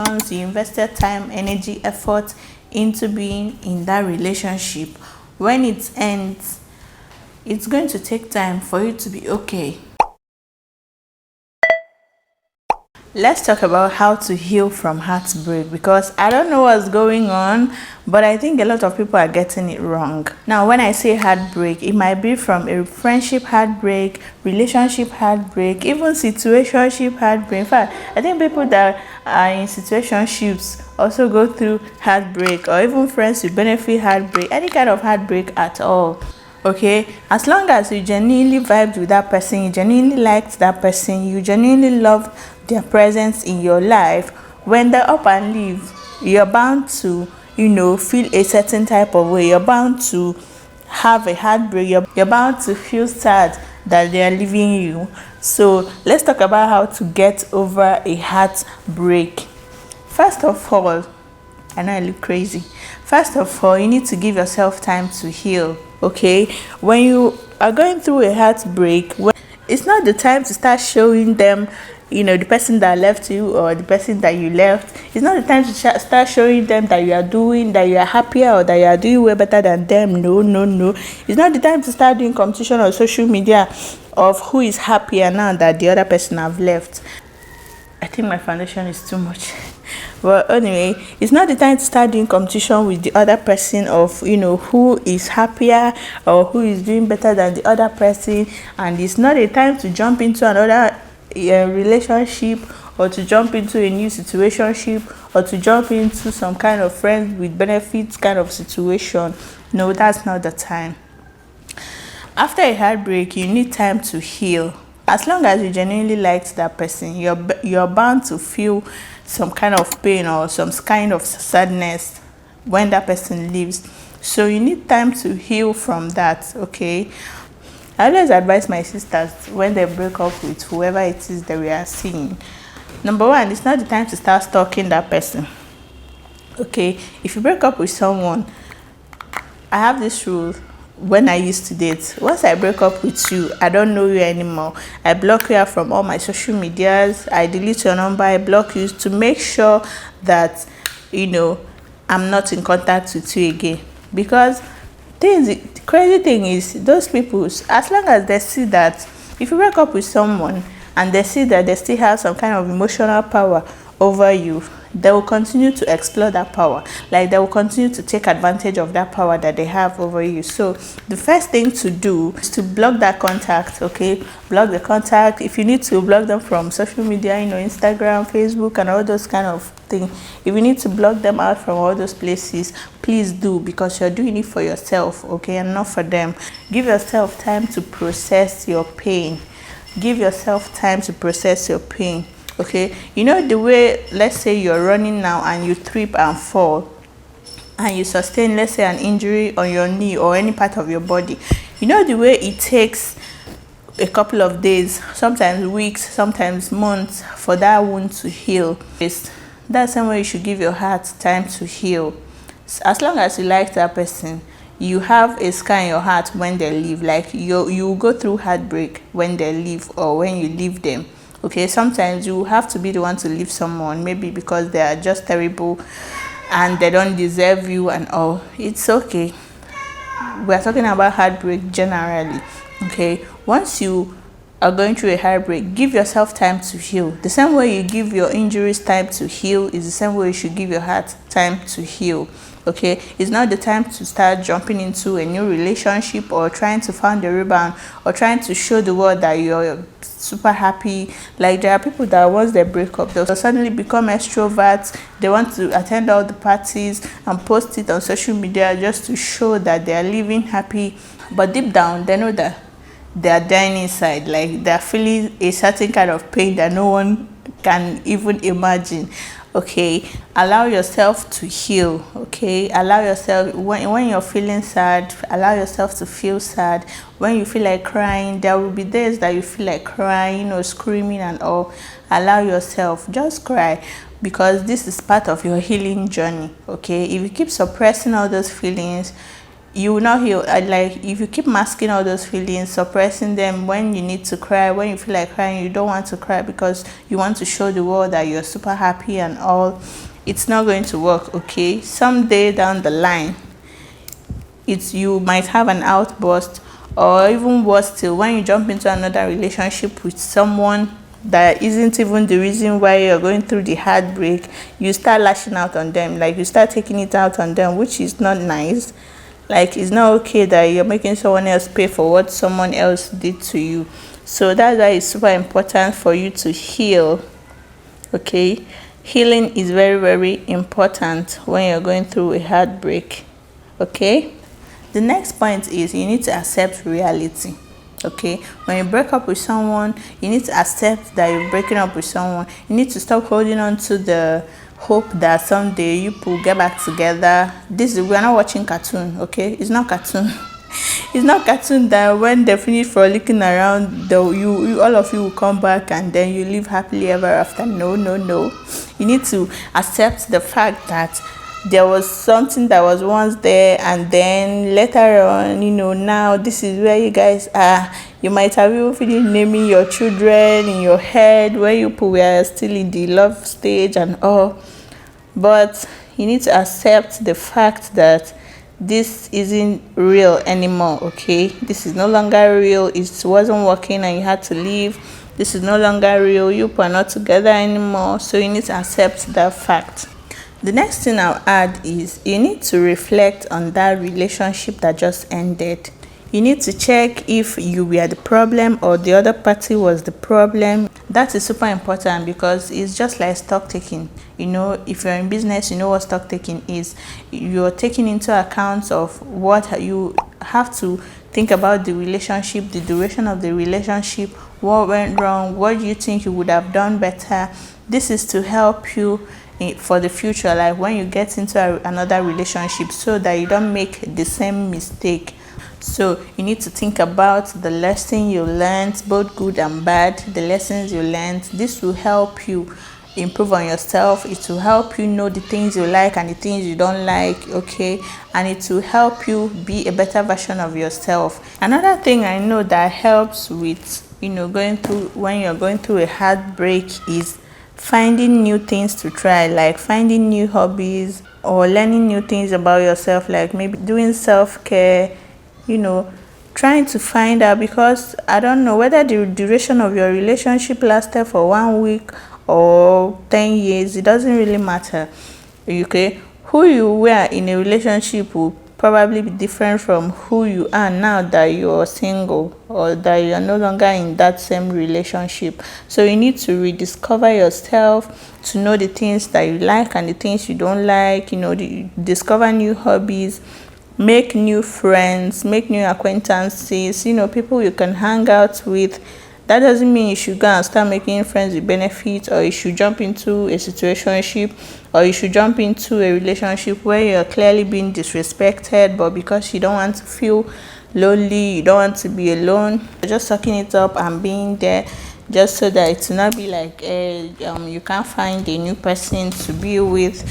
you invested time, energy, effort into being in that relationship. When it ends, it's going to take time for you to be okay. Let's talk about how to heal from heartbreak, because I don't know what's going on, but I think a lot of people are getting it wrong. Now, when I say heartbreak, it might be from a friendship heartbreak, relationship heartbreak, even situationship heartbreak. In fact, I think people that are in situationships also go through heartbreak, or even friends with benefit heartbreak, any kind of heartbreak at all. Okay, as long as you genuinely vibed with that person, you genuinely liked that person, you genuinely loved their presence in your life, when they're up and leave, you're bound to, feel a certain type of way. You're bound to have a heartbreak. You're bound to feel sad that they are leaving you. So let's talk about how to get over a heartbreak. First of all, I know I look crazy. First of all, you need to give yourself time to heal. Okay, when you are going through a heartbreak, it's not the time to start showing them, the person that left you or the person that you left. It's not the time to start showing them that you are happier or that you are doing way better than them. No. It's not the time to start doing competition on social media of who is happier now that the other person have left. I think my foundation is too much. But anyway, it's not the time to start doing competition with the other person of, who is happier or who is doing better than the other person. And it's not a time to jump into another relationship, or to jump into a new situationship, or to jump into some kind of friends with benefits kind of situation. No, that's not the time. After a heartbreak, you need time to heal. As long as you genuinely liked that person, you're bound to feel some kind of pain or some kind of sadness when that person leaves. So you need time to heal from that. Okay, I always advise my sisters when they break up with whoever it is that we are seeing. Number one, it's not the time to start stalking that person. Okay, if you break up with someone, I have this rule. When I used to date, once I break up with you, I don't know you anymore. I block you out from all my social medias. I delete your number. I block you to make sure that I'm not in contact with you again. Because the crazy thing is, those people, as long as they see that if you break up with someone and they see that they still have some kind of emotional power over you, they will continue to explore that power. Like, they will continue to take advantage of that power that they have over you. So the first thing to do is to block that contact. Okay, block the contact. If you need to block them from social media, Instagram, Facebook, and all those kind of things, if you need to block them out from all those places, please do, because you're doing it for yourself, okay, and not for them. Give yourself time to process your pain. Give yourself time to process your pain. Okay, the way, let's say you're running now and you trip and fall and you sustain, let's say, an injury on your knee or any part of your body. The way it takes a couple of days, sometimes weeks, sometimes months for that wound to heal. That's the same way you should give your heart time to heal. As long as you like that person, you have a scar in your heart when they leave. Like, you go through heartbreak when they leave or when you leave them. Okay, sometimes you have to be the one to leave someone, maybe because they are just terrible and they don't deserve you and all. It's okay. We're talking about heartbreak generally. Okay, once you are going through a heartbreak, give yourself time to heal. The same way you give your injuries time to heal is the same way you should give your heart time to heal. Okay, it's not the time to start jumping into a new relationship or trying to find a rebound or trying to show the world that you're super happy. Like, there are people that once they break up, they'll suddenly become extroverts. They want to attend all the parties and post it on social media just to show that they are living happy, but deep down they know that they are dying inside. Like, they are feeling a certain kind of pain that no one can even imagine. Okay, allow yourself to heal. Okay, allow yourself, when you're feeling sad, allow yourself to feel sad. When you feel like crying, there will be days that you feel like crying or screaming and all. Allow yourself, just cry, because this is part of your healing journey. Okay, if you keep suppressing all those feelings, you will not heal. Like if you keep masking all those feelings, suppressing them, when you need to cry, when you feel like crying, you don't want to cry because you want to show the world that you're super happy and all, it's not going to work. Okay, someday down the line, it's you might have an outburst, or even worse still, when you jump into another relationship with someone that isn't even the reason why you're going through the heartbreak, you start lashing out on them, like you start taking it out on them, which is not nice. Like it's not okay that you're making someone else pay for what someone else did to you. So that's why it's super important for you to heal. Okay, healing is very, very important when you're going through a heartbreak. Okay, the next point is you need to accept reality. Okay, when you break up with someone, you need to accept that you're breaking up with someone. You need to stop holding on to the hope that someday you will get back together. We're not watching cartoon. Okay, it's not cartoon. It's not cartoon that when they finish frolicking around, you all of you will come back and then you live happily ever after. No, no, no. You need to accept the fact that there was something that was once there, and then later on, now this is where you guys are. You might have even finished naming your children in your head when you were still in the love stage and all. But you need to accept the fact that this isn't real anymore. Okay, this is no longer real. It wasn't working and you had to leave. This is no longer real. You are not together anymore. So you need to accept that fact. The next thing I'll add is you need to reflect on that relationship that just ended. You need to check if you were the problem or the other party was the problem. That is super important because it's just like stock taking. If you're in business, you know what stock taking is. You're taking into account of what you have to think about the relationship, the duration of the relationship, what went wrong, what do you think you would have done better. This is to help you for the future, like when you get into another relationship, so that you don't make the same mistake. So you need to think about the lesson you learned, both good and bad, the lessons you learned. This will help you improve on yourself. It will help you know the things you like and the things you don't like. Okay, and it will help you be a better version of yourself. Another thing I know that helps with going through, when you're going through a heartbreak, is finding new things to try, like finding new hobbies or learning new things about yourself, like maybe doing self-care, trying to find out, because I don't know whether the duration of your relationship lasted for 1 week or 10 years. It doesn't really matter. Okay, who you were in a relationship will probably be different from who you are now that you're single or that you're no longer in that same relationship. So you need to rediscover yourself, to know the things that you like and the things you don't like, discover new hobbies, make new friends, make new acquaintances, people you can hang out with. That doesn't mean you should go and start making friends with benefits, or you should jump into a situationship, or you should jump into a relationship where you're clearly being disrespected, but because you don't want to feel lonely, you don't want to be alone, you're just sucking it up and being there just so that it will not be like you can't find a new person to be with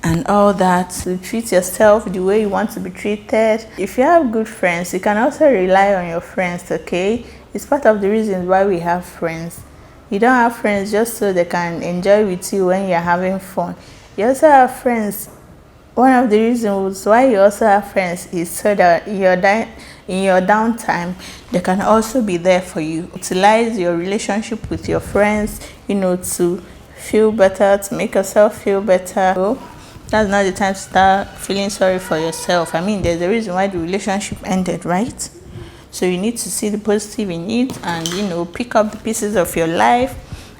and all that. So treat yourself the way you want to be treated. If you have good friends, you can also rely on your friends. Okay, it's part of the reasons why we have friends. You don't have friends just so they can enjoy with you when you're having fun. You also have friends. One of the reasons why you also have friends is so that in your downtime, they can also be there for you. Utilize your relationship with your friends, to feel better, to make yourself feel better. So that's not the time to start feeling sorry for yourself. I mean, there's a reason why the relationship ended, right? So you need to see the positive in it and, pick up the pieces of your life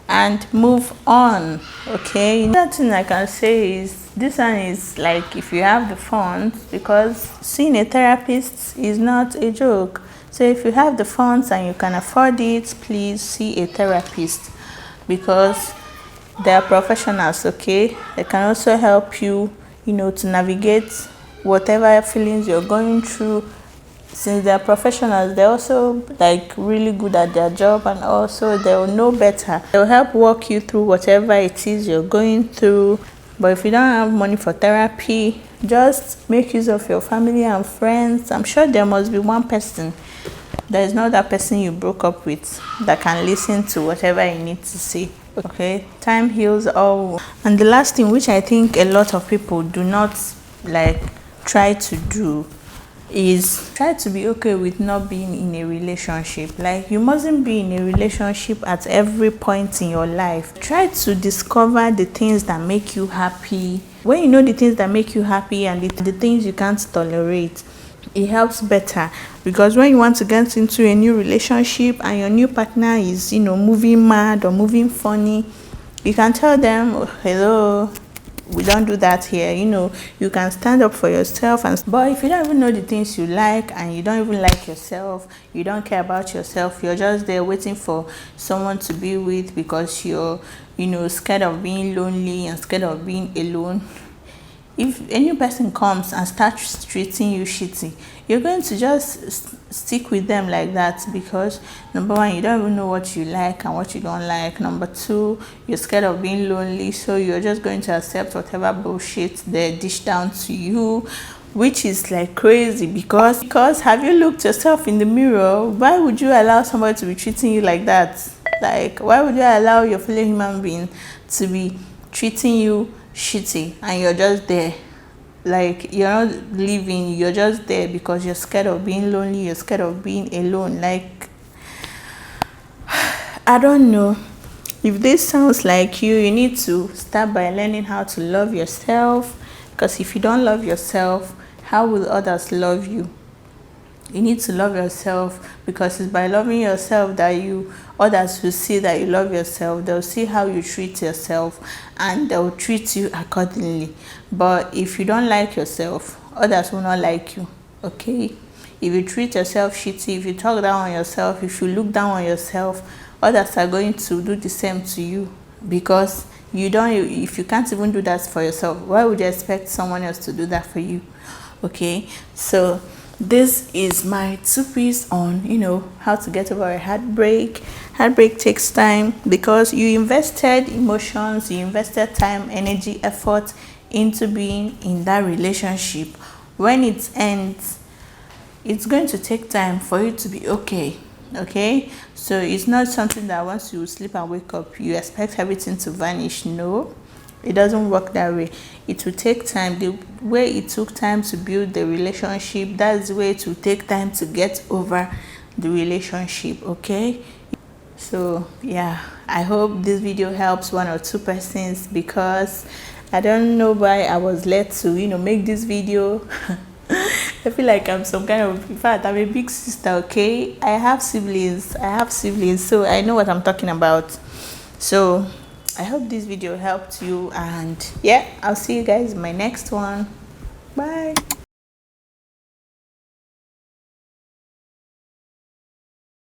and move on. Okay, another thing I can say is this one is like, if you have the funds, because seeing a therapist is not a joke. So if you have the funds and you can afford it, please see a therapist, because they are professionals. Okay, they can also help you, to navigate whatever feelings you're going through. Since they're professionals, they're also like really good at their job, and also they'll know better. They'll help walk you through whatever it is you're going through. But if you don't have money for therapy, just make use of your family and friends. I'm sure there must be one person that is not that person you broke up with that can listen to whatever you need to say. Okay, time heals all. And the last thing, which I think a lot of people do not like try to do, is try to be okay with not being in a relationship. Like, you mustn't be in a relationship at every point in your life. Try to discover the things that make you happy. When you know the things that make you happy and the things you can't tolerate, it helps better. Because when you want to get into a new relationship and your new partner is, moving mad or moving funny, you can tell them, oh, hello, we don't do that here. You can stand up for yourself. But if you don't even know the things you like and you don't even like yourself, you don't care about yourself, you're just there waiting for someone to be with because you're scared of being lonely and scared of being alone. If a new person comes and starts treating you shitty, you're going to just stick with them like that, because number one, you don't even know what you like and what you don't like. Number two, you're scared of being lonely, so you're just going to accept whatever bullshit they dish down to you, which is like crazy. Because have you looked yourself in the mirror? Why would you allow somebody to be treating you like that? Like, why would you allow your fellow human being to be treating you shitty and you're just there? Like, you're not living, you're just there because you're scared of being lonely, you're scared of being alone. Like, I don't know. If this sounds like you need to start by learning how to love yourself. Because if you don't love yourself, how will others love you? You need to love yourself, because it's by loving yourself that others will see that you love yourself. They'll see how you treat yourself and they'll treat you accordingly. But if you don't like yourself, others will not like you. Okay? If you treat yourself shitty, if you talk down on yourself, if you look down on yourself, others are going to do the same to you. Because if you can't even do that for yourself, why would you expect someone else to do that for you? Okay? So this is my 2 piece on how to get over a heartbreak. Heartbreak takes time, because you invested emotions, you invested time, energy, effort into being in that relationship. When it ends, it's going to take time for you to be okay. So it's not something that once you sleep and wake up you expect everything to vanish. No, it doesn't work that way. It will take time. The way it took time to build the relationship, that's the way it will take time to get over the relationship. Okay? So yeah, I hope this video helps 1 or 2 persons, because I don't know why I was led to make this video. I feel like I'm some kind of, in fact, I'm a big sister. Okay, I have siblings, so I know what I'm talking about. So I hope this video helped you, and yeah, I'll see you guys in my next one. Bye.